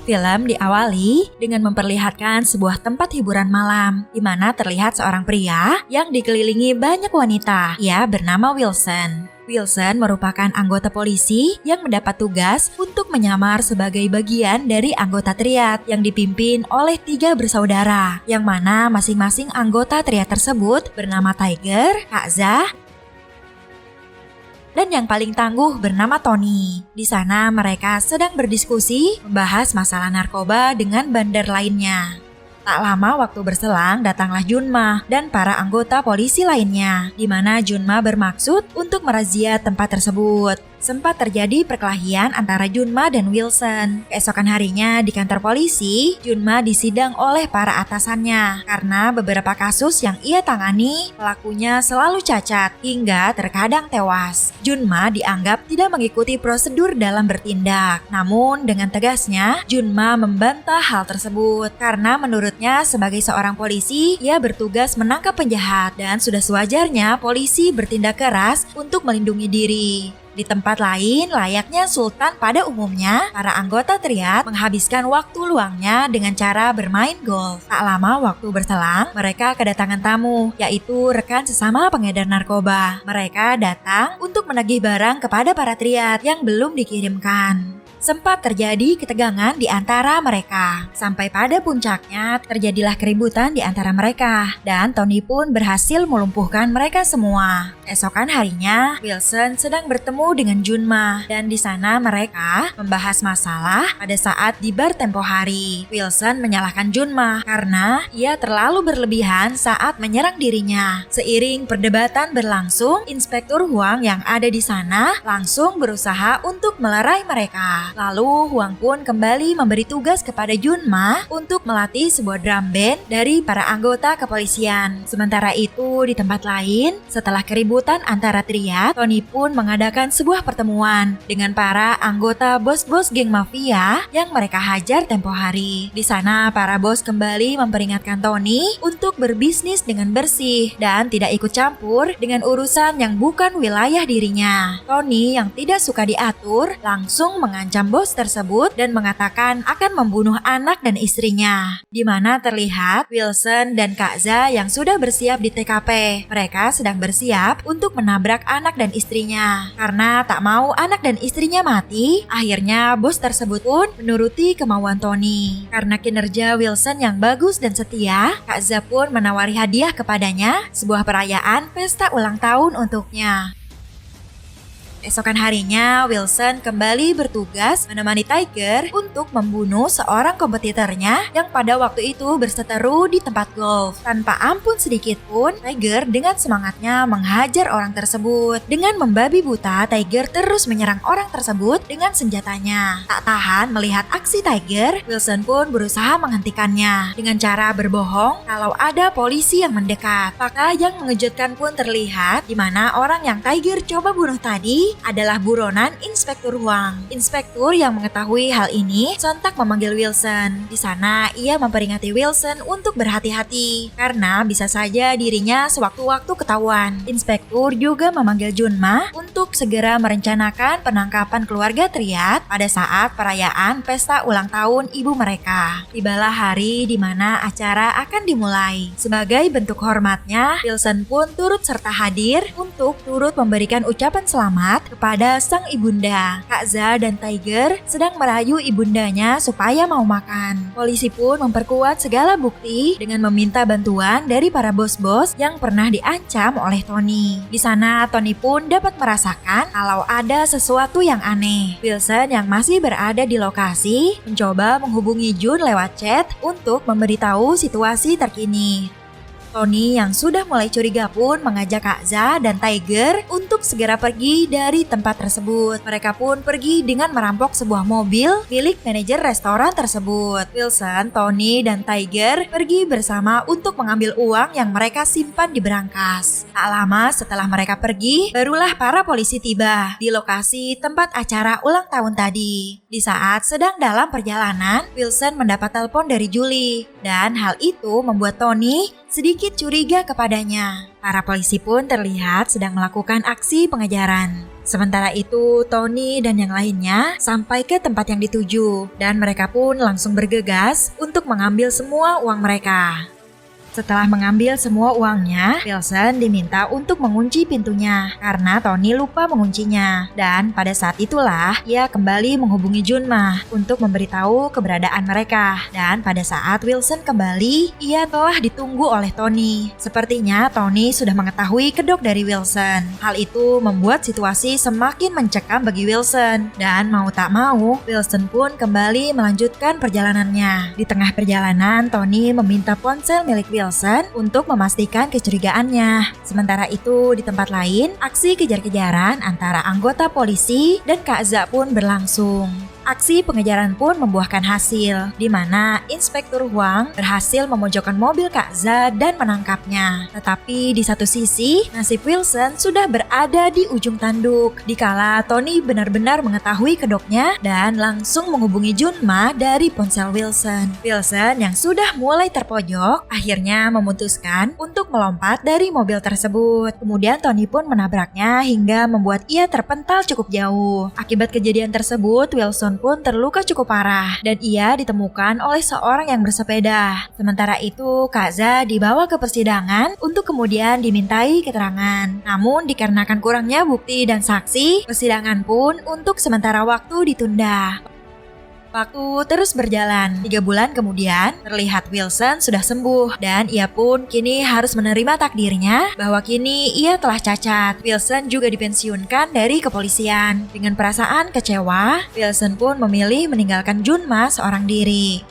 Film diawali dengan memperlihatkan sebuah tempat hiburan malam, di mana terlihat seorang pria yang dikelilingi banyak wanita. Ia bernama Wilson. Wilson merupakan anggota polisi yang mendapat tugas untuk menyamar sebagai bagian dari anggota triad yang dipimpin oleh 3 bersaudara, yang mana masing-masing anggota triad tersebut bernama Tiger, Kak-za, dan yang paling tangguh bernama Tony. Di sana mereka sedang berdiskusi membahas masalah narkoba dengan bandar lainnya. Tak lama waktu berselang, datanglah Junma dan para anggota polisi lainnya, di mana Junma bermaksud untuk merazia tempat tersebut. Sempat terjadi perkelahian antara Junma dan Wilson. Keesokan harinya di kantor polisi, Junma disidang oleh para atasannya karena beberapa kasus yang ia tangani pelakunya selalu cacat hingga terkadang tewas. Junma dianggap tidak mengikuti prosedur dalam bertindak. Namun dengan tegasnya, Junma membantah hal tersebut karena menurutnya sebagai seorang polisi, ia bertugas menangkap penjahat dan sudah sewajarnya polisi bertindak keras untuk melindungi diri. Di tempat lain, layaknya sultan pada umumnya, para anggota triad menghabiskan waktu luangnya dengan cara bermain golf. Tak lama waktu berselang, mereka kedatangan tamu, yaitu rekan sesama pengedar narkoba. Mereka datang untuk menagih barang kepada para triad yang belum dikirimkan. Sempat terjadi ketegangan di antara mereka. Sampai pada puncaknya terjadilah keributan di antara mereka. Dan Tony pun berhasil melumpuhkan mereka semua. Esokan harinya, Wilson sedang bertemu dengan Junma. Dan di sana mereka membahas masalah pada saat di bar tempo hari. Wilson menyalahkan Junma karena ia terlalu berlebihan saat menyerang dirinya. Seiring perdebatan berlangsung, Inspektur Huang yang ada di sana langsung berusaha untuk melerai mereka. Lalu Huang pun kembali memberi tugas kepada Junma untuk melatih sebuah drum band dari para anggota kepolisian. Sementara itu di tempat lain, setelah keributan antara triad, Tony pun mengadakan sebuah pertemuan dengan para anggota bos-bos geng mafia yang mereka hajar tempo hari. Di sana para bos kembali memperingatkan Tony untuk berbisnis dengan bersih dan tidak ikut campur dengan urusan yang bukan wilayah dirinya. Tony yang tidak suka diatur langsung mengancam bos tersebut dan mengatakan akan membunuh anak dan istrinya. Di mana terlihat Wilson dan Kak-za yang sudah bersiap di TKP. Mereka sedang bersiap untuk menabrak anak dan istrinya. Karena tak mau anak dan istrinya mati, akhirnya bos tersebut pun menuruti kemauan Tony. Karena kinerja Wilson yang bagus dan setia, Kak-za pun menawari hadiah kepadanya, sebuah perayaan pesta ulang tahun untuknya. Esokan harinya, Wilson kembali bertugas menemani Tiger untuk membunuh seorang kompetitornya yang pada waktu itu berseteru di tempat golf. Tanpa ampun sedikit pun, Tiger dengan semangatnya menghajar orang tersebut. Dengan membabi buta, Tiger terus menyerang orang tersebut dengan senjatanya. Tak tahan melihat aksi Tiger, Wilson pun berusaha menghentikannya dengan cara berbohong kalau ada polisi yang mendekat. Fakta yang mengejutkan pun terlihat di mana orang yang Tiger coba bunuh tadi adalah buronan Inspektur Huang. Inspektur yang mengetahui hal ini sontak memanggil Wilson. Di sana ia memperingati Wilson untuk berhati-hati karena bisa saja dirinya sewaktu-waktu ketahuan. Inspektur juga memanggil Junma untuk segera merencanakan penangkapan keluarga triad pada saat perayaan pesta ulang tahun ibu mereka. Tibalah hari di mana acara akan dimulai. Sebagai bentuk hormatnya, Wilson pun turut serta hadir untuk turut memberikan ucapan selamat kepada sang ibunda. Kak-za dan Tiger sedang merayu ibundanya supaya mau makan. Polisi pun memperkuat segala bukti dengan meminta bantuan dari para bos-bos yang pernah diancam oleh Tony. Di sana Tony pun dapat merasakan kalau ada sesuatu yang aneh. Wilson yang masih berada di lokasi mencoba menghubungi Jun lewat chat untuk memberitahu situasi terkini. Tony yang sudah mulai curiga pun mengajak Kak-za dan Tiger untuk segera pergi dari tempat tersebut. Mereka pun pergi dengan merampok sebuah mobil milik manajer restoran tersebut. Wilson, Tony, dan Tiger pergi bersama untuk mengambil uang yang mereka simpan di berangkas. Tak lama setelah mereka pergi, barulah para polisi tiba di lokasi tempat acara ulang tahun tadi. Di saat sedang dalam perjalanan, Wilson mendapat telepon dari Julie, dan hal itu membuat Tony sedikit curiga kepadanya. Para polisi pun terlihat sedang melakukan aksi pengejaran. Sementara itu, Tony dan yang lainnya sampai ke tempat yang dituju dan mereka pun langsung bergegas untuk mengambil semua uang mereka. Setelah mengambil semua uangnya, Wilson diminta untuk mengunci pintunya karena Tony lupa menguncinya. Dan pada saat itulah ia kembali menghubungi Junma untuk memberitahu keberadaan mereka. Dan pada saat Wilson kembali, ia telah ditunggu oleh Tony. Sepertinya Tony sudah mengetahui kedok dari Wilson. Hal itu membuat situasi semakin mencekam bagi Wilson. Dan mau tak mau, Wilson pun kembali melanjutkan perjalanannya. Di tengah perjalanan, Tony meminta ponsel milik Wilson untuk memastikan kecurigaannya. Sementara itu, di tempat lain, aksi kejar-kejaran antara anggota polisi dan Kak Za pun berlangsung. Aksi pengejaran pun membuahkan hasil, di mana Inspektur Huang berhasil memojokkan mobil Kak Za dan menangkapnya. Tetapi di satu sisi, nasib Wilson sudah berada di ujung tanduk. Dikala Tony benar-benar mengetahui kedoknya dan langsung menghubungi Junma dari ponsel Wilson. Wilson yang sudah mulai terpojok, akhirnya memutuskan untuk melompat dari mobil tersebut. Kemudian Tony pun menabraknya hingga membuat ia terpental cukup jauh. Akibat kejadian tersebut, Wilson pun terluka cukup parah dan ia ditemukan oleh seorang yang bersepeda. Sementara itu, Kak Za dibawa ke persidangan untuk kemudian dimintai keterangan. Namun dikarenakan kurangnya bukti dan saksi, persidangan pun untuk sementara waktu ditunda. Waktu terus berjalan. 3 bulan kemudian, terlihat Wilson sudah sembuh dan ia pun kini harus menerima takdirnya bahwa kini ia telah cacat. Wilson juga dipensiunkan dari kepolisian. Dengan perasaan kecewa, Wilson pun memilih meninggalkan Junma seorang diri.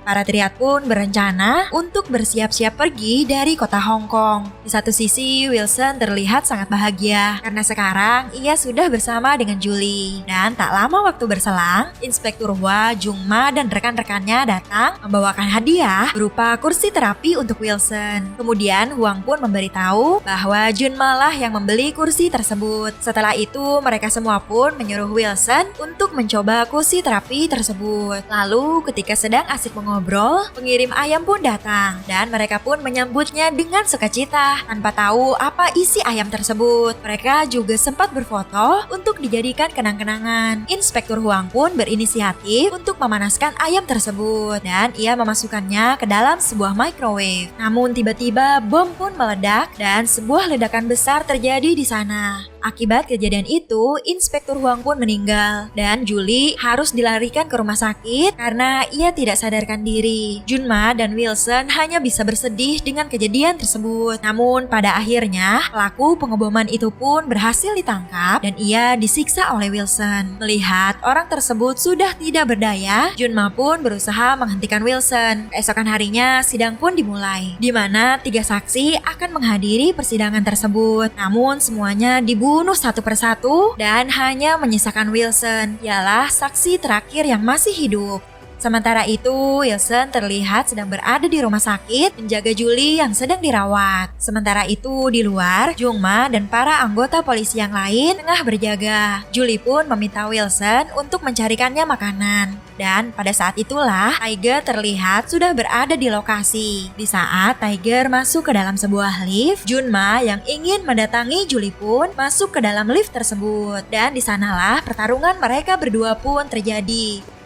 Para triad pun berencana untuk bersiap-siap pergi dari kota Hong Kong. Di satu sisi, Wilson terlihat sangat bahagia karena sekarang ia sudah bersama dengan Julie. Dan tak lama waktu berselang, Inspektur Hua, Jungma, dan rekan-rekannya datang membawakan hadiah berupa kursi terapi untuk Wilson. Kemudian Huang pun memberitahu bahwa Junma lah yang membeli kursi tersebut. Setelah itu, mereka semua pun menyuruh Wilson untuk mencoba kursi terapi tersebut. Lalu ketika sedang asik ngobrol, pengirim ayam pun datang dan mereka pun menyambutnya dengan sukacita tanpa tahu apa isi ayam tersebut. Mereka juga sempat berfoto untuk dijadikan kenang-kenangan. Inspektur Huang pun berinisiatif untuk memanaskan ayam tersebut dan ia memasukkannya ke dalam sebuah microwave. Namun tiba-tiba bom pun meledak dan sebuah ledakan besar terjadi di sana. Akibat kejadian itu, Inspektur Huang pun meninggal dan Julie harus dilarikan ke rumah sakit karena ia tidak sadarkan diri. Junma dan Wilson hanya bisa bersedih dengan kejadian tersebut. Namun pada akhirnya, pelaku pengeboman itu pun berhasil ditangkap dan ia disiksa oleh Wilson. Melihat orang tersebut sudah tidak berdaya, Junma pun berusaha menghentikan Wilson. Keesokan harinya, sidang pun dimulai, di mana 3 saksi akan menghadiri persidangan tersebut. Namun semuanya dibunuh satu persatu dan hanya menyisakan Wilson, ialah saksi terakhir yang masih hidup. Sementara itu, Wilson terlihat sedang berada di rumah sakit menjaga Julie yang sedang dirawat. Sementara itu, di luar, Jungma dan para anggota polisi yang lain tengah berjaga. Julie pun meminta Wilson untuk mencarikannya makanan. Dan pada saat itulah, Tiger terlihat sudah berada di lokasi. Di saat Tiger masuk ke dalam sebuah lift, Junma yang ingin mendatangi Julie pun masuk ke dalam lift tersebut. Dan di sanalah pertarungan mereka berdua pun terjadi.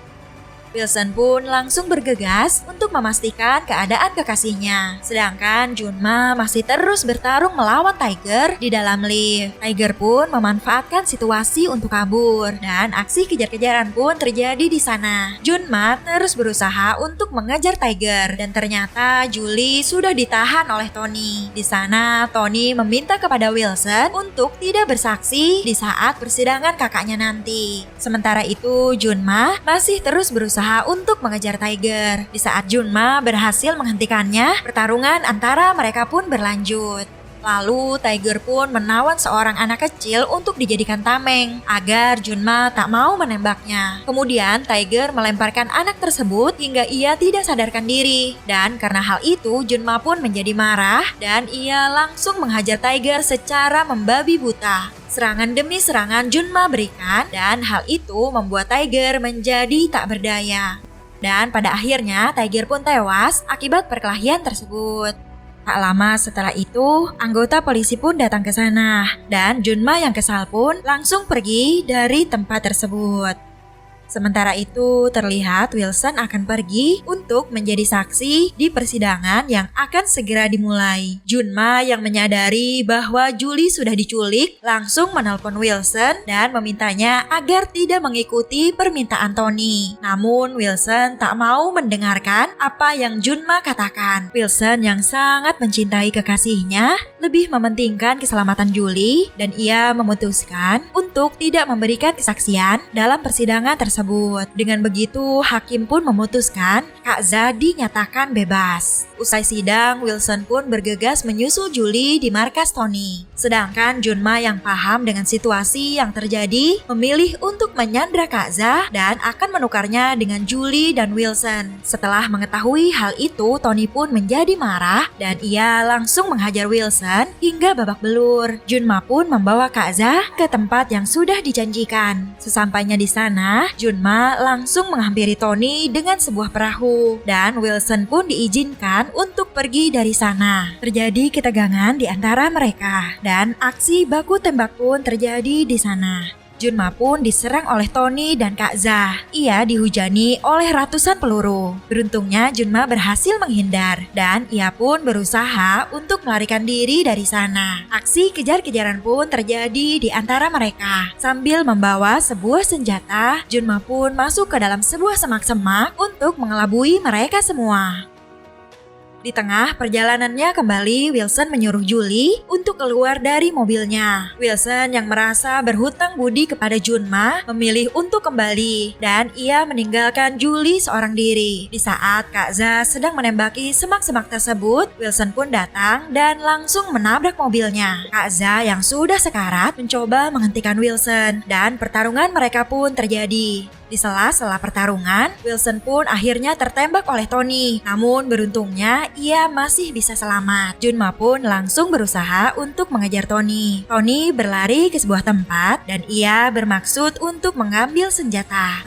Wilson pun langsung bergegas untuk memastikan keadaan kekasihnya. Sedangkan Junma masih terus bertarung melawan Tiger di dalam lift. Tiger pun memanfaatkan situasi untuk kabur dan aksi kejar-kejaran pun terjadi di sana. Junma terus berusaha untuk mengejar Tiger dan ternyata Julie sudah ditahan oleh Tony. Di sana Tony meminta kepada Wilson untuk tidak bersaksi di saat persidangan kakaknya nanti. Sementara itu Junma masih terus berusaha untuk mengejar Tiger. Di saat Junma berhasil menghentikannya, pertarungan antara mereka pun berlanjut. Lalu Tiger pun menawan seorang anak kecil untuk dijadikan tameng agar Junma tak mau menembaknya. Kemudian Tiger melemparkan anak tersebut hingga ia tidak sadarkan diri. Dan karena hal itu Junma pun menjadi marah dan ia langsung menghajar Tiger secara membabi buta. Serangan demi serangan Junma berikan dan hal itu membuat Tiger menjadi tak berdaya. Dan pada akhirnya Tiger pun tewas akibat perkelahian tersebut. Tak lama setelah itu, anggota polisi pun datang ke sana dan Junma yang kesal pun langsung pergi dari tempat tersebut. Sementara itu, terlihat Wilson akan pergi untuk menjadi saksi di persidangan yang akan segera dimulai. Junma yang menyadari bahwa Julie sudah diculik langsung menelpon Wilson dan memintanya agar tidak mengikuti permintaan Tony. Namun Wilson tak mau mendengarkan apa yang Junma katakan. Wilson yang sangat mencintai kekasihnya lebih mementingkan keselamatan Julie dan ia memutuskan untuk tidak memberikan kesaksian dalam persidangan tersebut. Dengan begitu, hakim pun memutuskan Kak Za dinyatakan bebas. Usai sidang, Wilson pun bergegas menyusul Julie di markas Tony. Sedangkan Junma yang paham dengan situasi yang terjadi memilih untuk menyandra Kak Za dan akan menukarnya dengan Julie dan Wilson. Setelah mengetahui hal itu, Tony pun menjadi marah dan ia langsung menghajar Wilson hingga babak belur. Junma pun membawa Kak Za ke tempat yang sudah dijanjikan. Sesampainya di sana, Junma langsung menghampiri Tony dengan sebuah perahu dan Wilson pun diizinkan untuk pergi dari sana. Terjadi ketegangan di antara mereka dan aksi baku tembak pun terjadi di sana. Junma pun diserang oleh Tony dan Kak Za. Ia dihujani oleh ratusan peluru. Beruntungnya Junma berhasil menghindar dan ia pun berusaha untuk melarikan diri dari sana. Aksi kejar-kejaran pun terjadi di antara mereka. Sambil membawa sebuah senjata, Junma pun masuk ke dalam sebuah semak-semak untuk mengelabui mereka semua. Di tengah perjalanannya kembali, Wilson menyuruh Julie untuk keluar dari mobilnya. Wilson yang merasa berhutang budi kepada Junma memilih untuk kembali dan ia meninggalkan Julie seorang diri. Di saat Kak Za sedang menembaki semak-semak tersebut, Wilson pun datang dan langsung menabrak mobilnya. Kak Za yang sudah sekarat mencoba menghentikan Wilson dan pertarungan mereka pun terjadi. Di sela-sela pertarungan, Wilson pun akhirnya tertembak oleh Tony. Namun beruntungnya ia masih bisa selamat. Junma pun langsung berusaha untuk mengejar Tony. Tony berlari ke sebuah tempat dan ia bermaksud untuk mengambil senjata.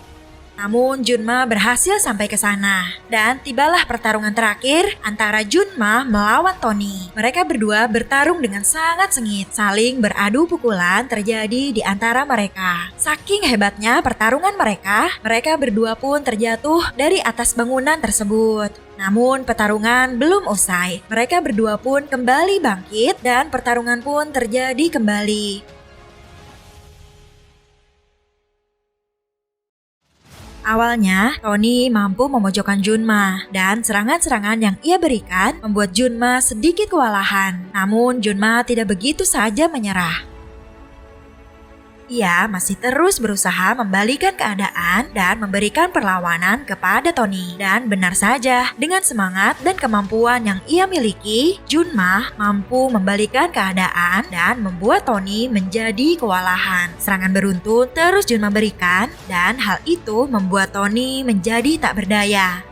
Namun Junma berhasil sampai ke sana dan tibalah pertarungan terakhir antara Junma melawan Tony. Mereka berdua bertarung dengan sangat sengit, saling beradu pukulan terjadi di antara mereka. Saking hebatnya pertarungan mereka berdua pun terjatuh dari atas bangunan tersebut. Namun pertarungan belum usai. Mereka berdua pun kembali bangkit dan pertarungan pun terjadi kembali. Awalnya, Tony mampu memojokkan Junma dan serangan-serangan yang ia berikan membuat Junma sedikit kewalahan. Namun Junma tidak begitu saja menyerah. Ia masih terus berusaha membalikan keadaan dan memberikan perlawanan kepada Tony. Dan benar saja, dengan semangat dan kemampuan yang ia miliki, Junma mampu membalikan keadaan dan membuat Tony menjadi kewalahan. Serangan beruntun terus Junma berikan dan hal itu membuat Tony menjadi tak berdaya.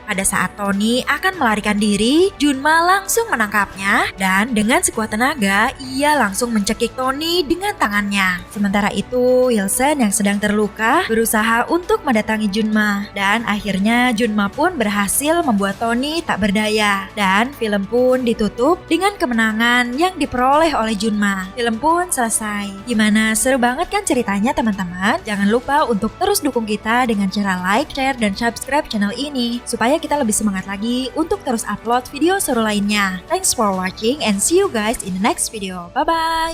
Pada saat Tony akan melarikan diri, Junma langsung menangkapnya dan dengan sekuat tenaga, ia langsung mencekik Tony dengan tangannya. Sementara itu, Wilson yang sedang terluka berusaha untuk mendatangi Junma dan akhirnya Junma pun berhasil membuat Tony tak berdaya dan film pun ditutup dengan kemenangan yang diperoleh oleh Junma. Film pun selesai. Gimana, seru banget kan ceritanya teman-teman? Jangan lupa untuk terus dukung kita dengan cara like, share, dan subscribe channel ini supaya kita lebih semangat lagi untuk terus upload video seru lainnya. Thanks for watching and see you guys in the next video. Bye-bye!